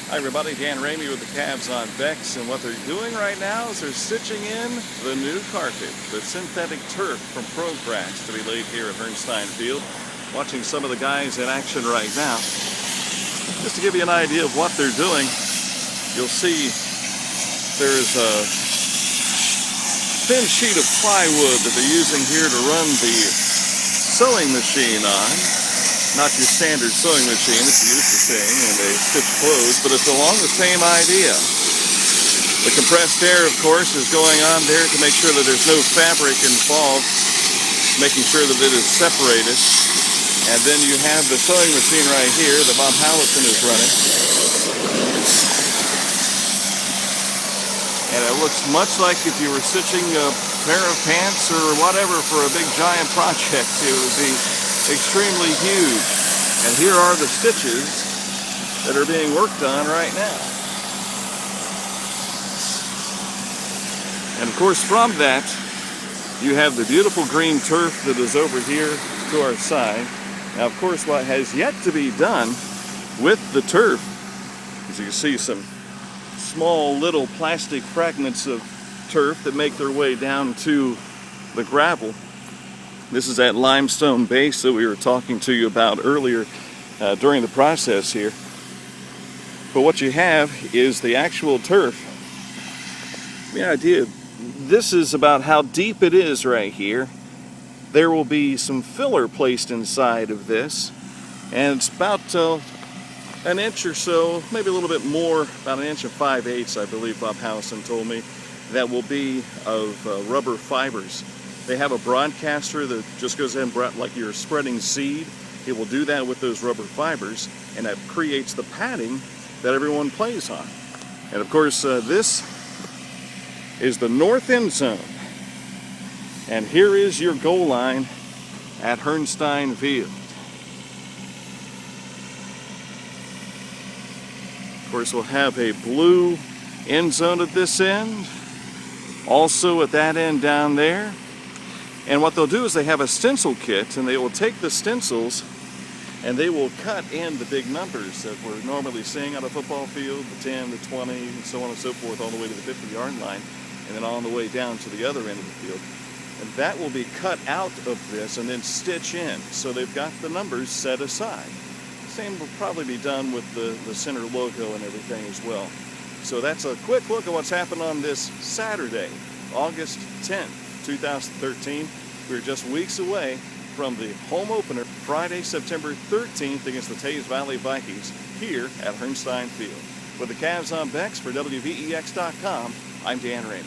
Hi everybody, Dan Ramey with the Cavs on Bex, and what they're doing right now is they're stitching in the new carpet, the synthetic turf from Progress to be laid here at Herrnstein Field. Watching some of the guys in action right now. Just to give you an idea of what they're doing, you'll see there's a thin sheet of plywood that they're using here to run the sewing machine on. Not your standard sewing machine that you're used to seeing when they stitch clothes, but it's along the same idea. The compressed air, of course, is going on there to make sure that there's no fabric involved, making sure that it is separated. And then you have the sewing machine right here that Bob Howison is running. And it looks much like if you were stitching a pair of pants or whatever for a big giant project. It would be extremely huge. And here are the stitches that are being worked on right now. And of course from that you have the beautiful green turf that is over here to our side. Now of course what has yet to be done with the turf, as you can see some small little plastic fragments of turf that make their way down to the gravel. This is that limestone base that we were talking to you about earlier during the process here. But what you have is the actual turf. The idea, this is about how deep it is right here. There will be some filler placed inside of this, and it's about an inch or so, maybe a little bit more, about 1 5/8 I believe Bob Howison told me, that will be of rubber fibers. They have a broadcaster that just goes in like you're spreading seed. It will do that with those rubber fibers, and that creates the padding that everyone plays on. And of course, this is the north end zone. And here is your goal line at Herrnstein Field. Of course, we'll have a blue end zone at this end, also at that end down there. And what they'll do is they have a stencil kit, and they will take the stencils and they will cut in the big numbers that we're normally seeing on a football field, the 10, the 20, and so on and so forth, all the way to the 50-yard line, and then on the way down to the other end of the field. And that will be cut out of this and then stitch in. So they've got the numbers set aside. Same will probably be done with the center logo and everything as well. So that's a quick look at what's happened on this Saturday, August 10th. 2013. We're just weeks away from the home opener, Friday, September 13th against the Taze Valley Vikings here at Herrnstein Field. With the Cavs on Bex for WVEX.com, I'm Dan Ramey.